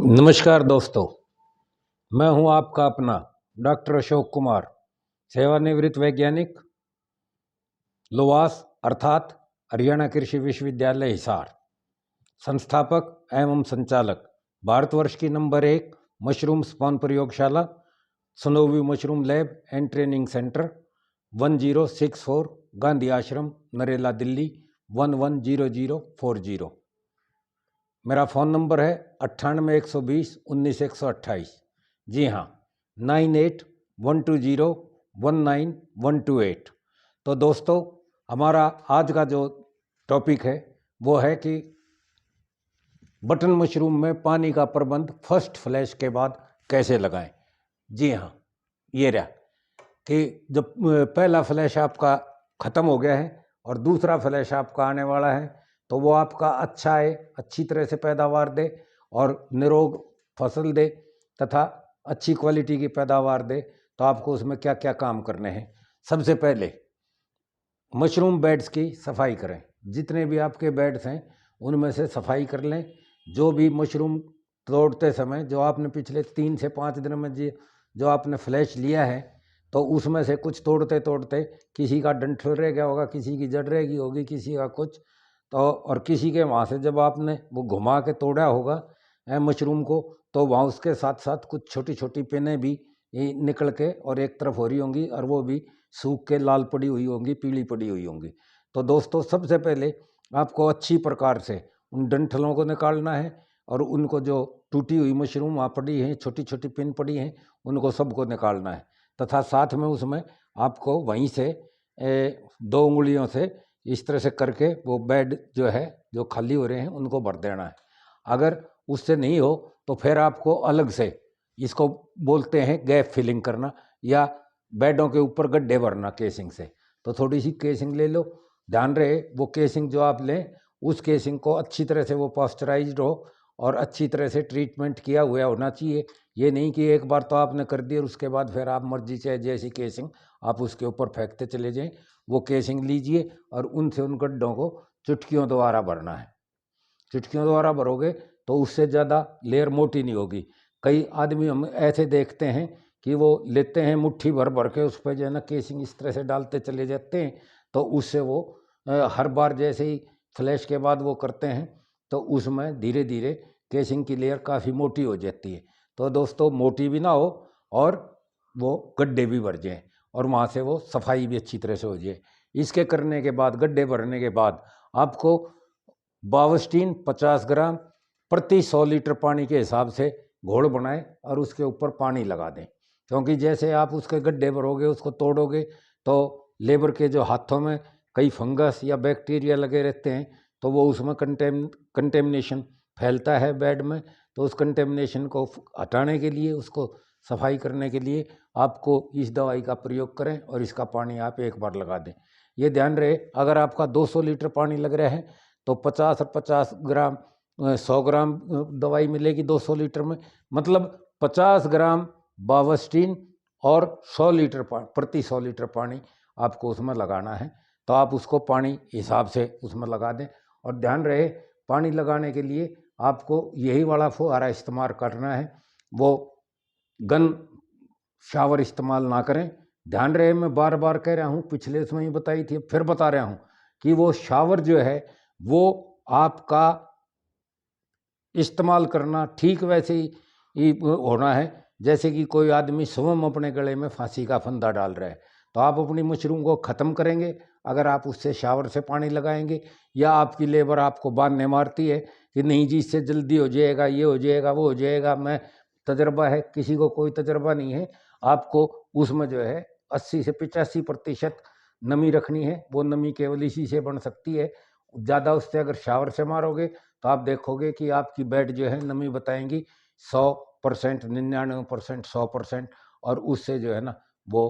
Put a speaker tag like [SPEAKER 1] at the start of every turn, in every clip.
[SPEAKER 1] नमस्कार दोस्तों, मैं हूं आपका अपना डॉक्टर अशोक कुमार, सेवानिवृत्त वैज्ञानिक, लोवास अर्थात हरियाणा कृषि विश्वविद्यालय हिसार, संस्थापक एवं संचालक, भारतवर्ष की नंबर 1 मशरूम स्पॉन प्रयोगशाला, Sanovi mushroom lab and training centre, 1064 Gandhi Ashram, Narela, Delhi 110040। मेरा फ़ोन नंबर है 98 120 19 128। जी हाँ, 98 120 19128। तो दोस्तों, हमारा आज का जो टॉपिक है वो है कि बटन मशरूम में पानी का प्रबंध फर्स्ट फ्लैश के बाद कैसे लगाएं। जी हाँ, ये रहा कि जब पहला फ्लैश आपका ख़त्म हो गया है और दूसरा फ्लैश आपका आने वाला है, तो वो आपका अच्छा है, अच्छी तरह से पैदावार दे और निरोग फसल दे तथा अच्छी क्वालिटी की पैदावार दे। तो आपको उसमें क्या क्या काम करने हैं। सबसे पहले मशरूम बेड्स की सफाई करें। जितने भी आपके बेड्स हैं उनमें से सफाई कर लें। जो भी मशरूम तोड़ते समय जो आपने पिछले 3 से 5 दिन में जो आपने फ्लैश लिया है, तो उसमें से कुछ तोड़ते तोड़ते किसी का डंठल रह गया होगा, किसी की जड़ रह गई होगी, किसी का कुछ, तो और किसी के वहाँ से जब आपने वो घुमा के तोड़ा होगा मशरूम को, तो वहाँ उसके साथ साथ कुछ छोटी छोटी पिनें भी निकल के और एक तरफ हो रही होंगी और वो भी सूख के लाल पड़ी हुई होंगी, पीली पड़ी हुई होंगी। तो दोस्तों, सबसे पहले आपको अच्छी प्रकार से उन डंठलों को निकालना है और उनको जो टूटी हुई मशरूम वहाँ पड़ी हैं, छोटी छोटी पिन पड़ी हैं, उनको सबको निकालना है। तथा साथ में उसमें आपको वहीं से 2 उंगलियों से इस तरह से करके वो बेड जो है जो खाली हो रहे हैं उनको भर देना है। अगर उससे नहीं हो तो फिर आपको अलग से, इसको बोलते हैं गैप फिलिंग करना, या बेडों के ऊपर गड्ढे भरना केसिंग से। तो थोड़ी सी केसिंग ले लो। ध्यान रहे वो केसिंग जो आप लें, उस केसिंग को अच्छी तरह से वो पॉस्चराइज्ड हो और अच्छी तरह से ट्रीटमेंट किया हुआ होना चाहिए। ये नहीं कि एक बार तो आपने कर दी और उसके बाद फिर आप मर्जी से जैसी केसिंग आप उसके ऊपर फेंकते चले जाएं। वो केसिंग लीजिए और उनसे उन गड्ढों को चुटकियों द्वारा भरना है। चुटकियों द्वारा भरोगे तो उससे ज़्यादा लेयर मोटी नहीं होगी। कई आदमी हम ऐसे देखते हैं कि वो लेते हैं मुट्ठी भर भर के उस पर जो है ना केसिंग इस तरह से डालते चले जाते हैं, तो उससे वो हर बार जैसे ही फ्लैश के बाद वो करते हैं तो उसमें धीरे धीरे केसिंग की लेयर काफ़ी मोटी हो जाती है। तो दोस्तों, मोटी भी ना हो और वो गड्ढे भी भर जाएँ और वहाँ से वो सफाई भी अच्छी तरह से हो जाए। इसके करने के बाद, गड्ढे भरने के बाद, आपको बावस्टीन 50 ग्राम प्रति 100 लीटर पानी के हिसाब से घोल बनाएं और उसके ऊपर पानी लगा दें। क्योंकि जैसे आप उसके गड्ढे भरोगे, उसको तोड़ोगे, तो लेबर के जो हाथों में कई फंगस या बैक्टीरिया लगे रहते हैं, तो वो उसमें कंटेमिनेशन फैलता है बेड में। तो उस कंटेमिनेशन को हटाने के लिए, उसको सफाई करने के लिए आपको इस दवाई का प्रयोग करें और इसका पानी आप एक बार लगा दें। ये ध्यान रहे, अगर आपका 200 लीटर पानी लग रहा है तो 50 और 50 ग्राम 100 ग्राम दवाई मिलेगी 200 लीटर में। मतलब 50 ग्राम बावस्टीन और 100 लीटर प्रति 100 लीटर पानी आपको उसमें लगाना है। तो आप उसको पानी हिसाब से उसमें लगा दें। और ध्यान रहे, पानी लगाने के लिए आपको यही वाला फुहारा इस्तेमाल करना है, वो गन शावर इस्तेमाल ना करें। ध्यान रहे, मैं बार बार कह रहा हूँ, पिछले उसमें ही बताई थी, फिर बता रहा हूँ कि वो शावर जो है वो आपका इस्तेमाल करना ठीक वैसे ही होना है जैसे कि कोई आदमी स्वयं अपने गले में फांसी का फंदा डाल रहा है। तो आप अपनी मशरूम को ख़त्म करेंगे अगर आप उससे शावर से पानी लगाएंगे, या आपकी लेबर आपको बांधने मारती है कि नहीं जी इससे जल्दी हो जाएगा, ये हो जाएगा, वो हो जाएगा। मैं तजर्बा है, किसी को कोई तजर्बा नहीं है। आपको उसमें जो है 80 से 85% नमी रखनी है। वो नमी केवल इसी से बन सकती है। ज़्यादा उससे अगर शावर से मारोगे तो आप देखोगे कि आपकी बेड जो है नमी बताएंगी 100%, 99%, 100%, और उससे जो है ना वो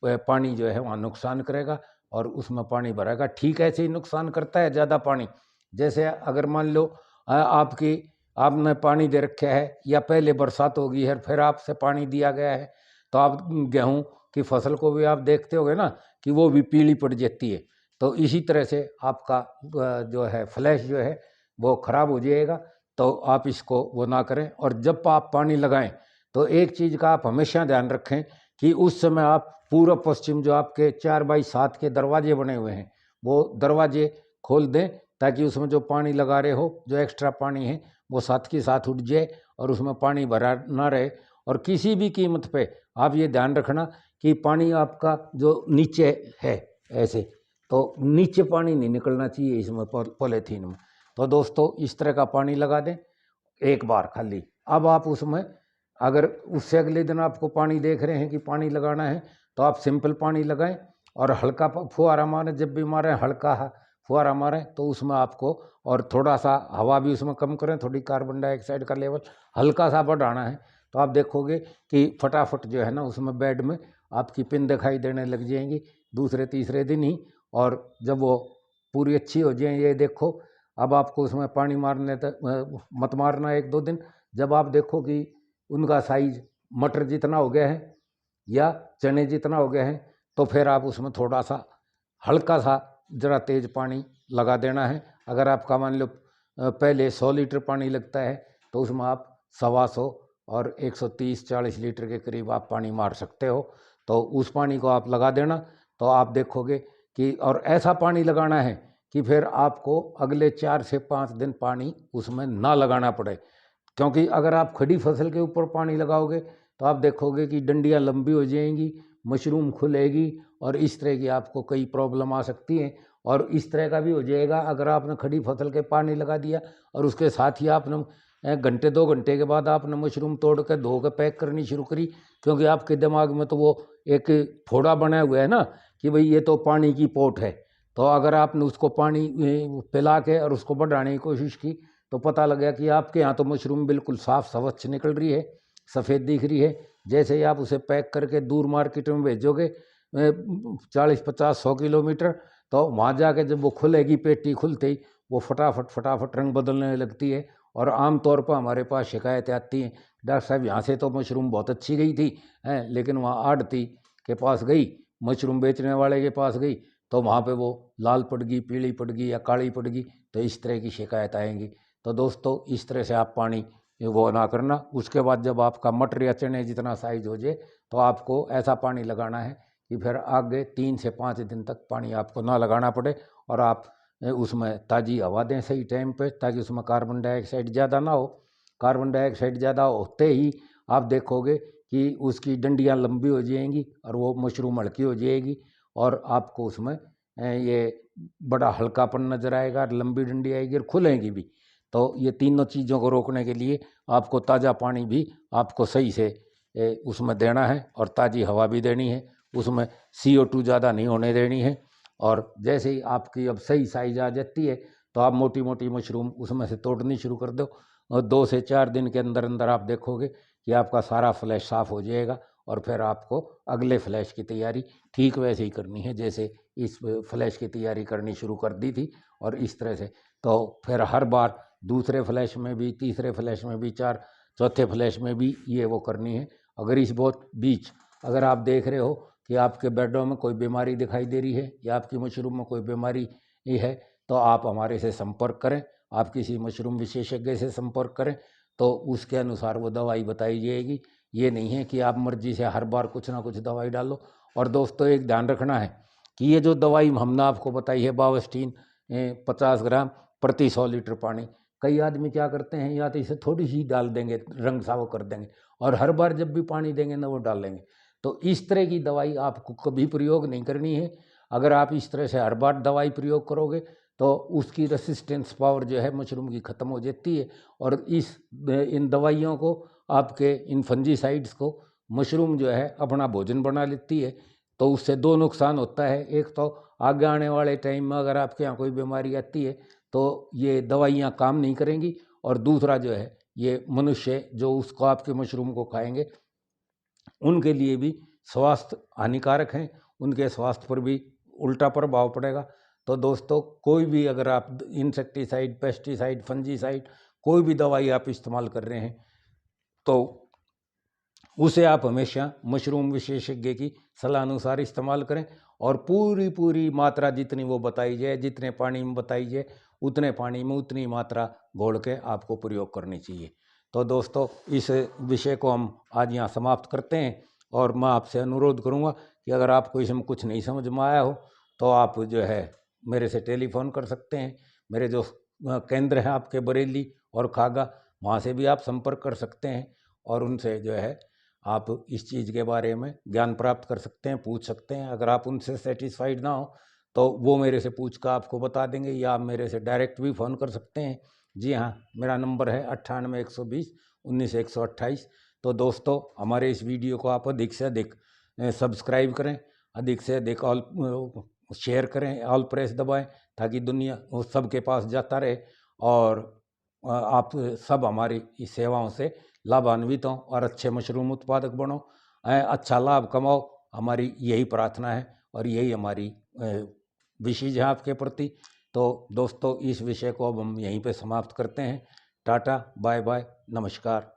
[SPEAKER 1] पानी जो है वहाँ नुकसान करेगा और उसमें पानी भरेगा। ठीक ऐसे ही नुकसान करता है ज़्यादा पानी। जैसे अगर मान लो आपने पानी दे रखा है, या पहले बरसात होगी है फिर आपसे पानी दिया गया है, तो आप गेहूँ की फसल को भी आप देखते होगे ना कि वो भी पीली पड़ जाती है। तो इसी तरह से आपका जो है फ्लैश जो है वो ख़राब हो जाएगा। तो आप इसको वो ना करें। और जब आप पानी लगाएं तो एक चीज़ का आप हमेशा ध्यान रखें कि उस समय आप पूर्व पश्चिम जो आपके 4x7 के दरवाजे बने हुए हैं वो दरवाजे खोल दें, ताकि उसमें जो पानी लगा रहे हो, जो एक्स्ट्रा पानी है वो साथ के साथ उठ जाए और उसमें पानी भरा ना रहे। और किसी भी कीमत पे आप ये ध्यान रखना कि पानी आपका जो नीचे है ऐसे, तो नीचे पानी नहीं निकलना चाहिए इसमें पॉलीथीन में। तो दोस्तों इस तरह का पानी लगा दें एक बार खाली। अब आप उसमें अगर उससे अगले दिन आपको पानी देख रहे हैं कि पानी लगाना है तो आप सिंपल पानी लगाएं और हल्का फुहारा मारें। जब भी मारें हल्का फुहारा मारें तो उसमें आपको, और थोड़ा सा हवा भी उसमें कम करें, थोड़ी कार्बन डाइऑक्साइड का लेवल हल्का सा बढ़ाना है। तो आप देखोगे कि फटाफट जो है ना उसमें बेड में आपकी पिन दिखाई देने लग जाएंगी दूसरे तीसरे दिन ही। और जब वो पूरी अच्छी हो जाए, ये देखो अब आपको उसमें पानी मारने तक मत मारना 1-2 दिन। जब आप देखो कि उनका साइज मटर जितना हो गया है या चने जितना हो गया है तो फिर आप उसमें थोड़ा सा हल्का सा ज़रा तेज़ पानी लगा देना है। अगर आपका मान लो पहले 100 लीटर पानी लगता है तो उसमें आप 125 और 130-140 लीटर के करीब आप पानी मार सकते हो। तो उस पानी को आप लगा देना। तो आप देखोगे कि, और ऐसा पानी लगाना है कि फिर आपको अगले 4 से 5 दिन पानी उसमें ना लगाना पड़े। क्योंकि अगर आप खड़ी फसल के ऊपर पानी लगाओगे तो आप देखोगे कि डंडियाँ लंबी हो जाएंगी, मशरूम खुलेगी और इस तरह की आपको कई प्रॉब्लम आ सकती हैं। और इस तरह का भी हो जाएगा अगर आपने खड़ी फसल के पानी लगा दिया और उसके साथ ही आपने घंटे 2 घंटे के बाद आपने मशरूम तोड़ के धो के पैक करनी शुरू करी, क्योंकि आपके दिमाग में तो वो एक फोड़ा बना हुआ है ना कि भाई ये तो पानी की पोट है। तो अगर आपने उसको पानी पिला के और उसको बढ़ाने की कोशिश की तो पता लगा कि आपके यहाँ तो मशरूम बिल्कुल साफ स्वच्छ निकल रही है, सफ़ेद दिख रही है। जैसे ही आप उसे पैक करके दूर मार्केट में भेजोगे 40-50-100 किलोमीटर, तो वहाँ जाके जब वो खुलेगी, पेटी खुलते ही वो फटाफट रंग बदलने लगती है। और आम तौर पर हमारे पास शिकायतें आती हैं, डॉक्टर साहब यहाँ से तो मशरूम बहुत अच्छी गई थी हैं, लेकिन वहाँ आढ़ती के पास गई, मशरूम बेचने वाले के पास गई तो वहाँ पे वो लाल पड़ गई, पीली पड़ गई या काली पड़ गई। तो इस तरह की शिकायत आएंगी। तो दोस्तों इस तरह से आप पानी वो ना करना। उसके बाद जब आपका मटर या चने जितना साइज हो जाए तो आपको ऐसा पानी लगाना है कि फिर आगे 3 से 5 दिन तक पानी आपको ना लगाना पड़े। और आप उसमें ताज़ी हवा दें सही टाइम पे, ताकि उसमें कार्बन डाइऑक्साइड ज़्यादा ना हो। कार्बन डाइऑक्साइड ज़्यादा होते ही आप देखोगे कि उसकी डंडियाँ लंबी हो जाएंगी और वो मशरूम हल्की हो जाएगी और आपको उसमें ये बड़ा हल्कापन नज़र आएगा, लंबी डंडी आएगी और खुलेंगी भी। तो ये तीनों चीज़ों को रोकने के लिए आपको ताज़ा पानी भी आपको सही से उसमें देना है और ताज़ी हवा भी देनी है। उसमें CO2 ज़्यादा नहीं होने देनी है। और जैसे ही आपकी अब सही साइज आ जाती है तो आप मोटी मोटी मशरूम उसमें से तोड़नी शुरू कर दो और 2 से 4 दिन के अंदर अंदर आप देखोगे कि आपका सारा फ्लैश साफ़ हो जाएगा। और फिर आपको अगले फ्लैश की तैयारी ठीक वैसे ही करनी है जैसे इस फ्लैश की तैयारी करनी शुरू कर दी थी। और इस तरह से तो फिर हर बार दूसरे फ्लैश में भी, तीसरे फ्लैश में भी, चौथे फ्लैश में भी ये वो करनी है। अगर इस बहुत बीच अगर आप देख रहे हो कि आपके बेडों में कोई बीमारी दिखाई दे रही है या आपकी मशरूम में कोई बीमारी है तो आप हमारे से संपर्क करें, आप किसी मशरूम विशेषज्ञ से संपर्क करें तो उसके अनुसार वो दवाई बताई जाएगी। ये नहीं है कि आप मर्जी से हर बार कुछ ना कुछ दवाई डालो। और दोस्तों एक ध्यान रखना है कि ये जो दवाई हमने आपको बताई है बावस्टीन 50 ग्राम प्रति 100 लीटर पानी, कई आदमी क्या करते हैं या तो इसे थोड़ी सी डाल देंगे, रंग सा वो कर देंगे और हर बार जब भी पानी देंगे ना वो डाल लेंगे। तो इस तरह की दवाई आपको कभी प्रयोग नहीं करनी है। अगर आप इस तरह से हर बार दवाई प्रयोग करोगे तो उसकी रेसिस्टेंस पावर जो है मशरूम की ख़त्म हो जाती है। और इन दवाइयों को आपके इन फंजीसाइड्स को मशरूम जो है अपना भोजन बना लेती है। तो उससे 2 नुकसान होता है, एक तो आगे आने वाले टाइम में अगर आपके यहाँ कोई बीमारी आती है तो ये दवाइयाँ काम नहीं करेंगी। और दूसरा जो है ये मनुष्य जो उसको आपके मशरूम को खाएंगे उनके लिए भी स्वास्थ्य हानिकारक हैं, उनके स्वास्थ्य पर भी उल्टा प्रभाव पड़ेगा। तो दोस्तों कोई भी अगर आप इंसेक्टिसाइड, पेस्टिसाइड, फंजीसाइड कोई भी दवाई आप इस्तेमाल कर रहे हैं तो उसे आप हमेशा मशरूम विशेषज्ञ की सलाह अनुसार इस्तेमाल करें और पूरी मात्रा जितनी वो बताई जाए, जितने पानी में बताई जाए उतने पानी में उतनी मात्रा घोल के आपको प्रयोग करनी चाहिए। तो दोस्तों, इस विषय को हम आज यहाँ समाप्त करते हैं और मैं आपसे अनुरोध करूँगा कि अगर आपको इसमें कुछ नहीं समझ में आया हो तो आप जो है मेरे से टेलीफोन कर सकते हैं। मेरे जो केंद्र हैं आपके बरेली और खागा, वहाँ से भी आप संपर्क कर सकते हैं और उनसे जो है आप इस चीज़ के बारे में ज्ञान प्राप्त कर सकते हैं, पूछ सकते हैं। अगर आप उनसे सेटिस्फाइड ना हो तो वो मेरे से पूछ कर आपको बता देंगे, या आप मेरे से डायरेक्ट भी फ़ोन कर सकते हैं। जी हाँ, मेरा नंबर है 98 120 19 128। तो दोस्तों, हमारे इस वीडियो को आप अधिक से अधिक सब्सक्राइब करें, अधिक से अधिक ऑल शेयर करें, ऑल प्रेस दबाएं, ताकि दुनिया सबके पास जाता रहे और आप सब हमारी इस सेवाओं से लाभान्वित हों और अच्छे मशरूम उत्पादक बनो, अच्छा लाभ कमाओ। हमारी यही प्रार्थना है और यही हमारी विशेष है आपके प्रति। तो दोस्तों, इस विषय को अब हम यहीं पे समाप्त करते हैं। टाटा, बाय बाय, नमस्कार।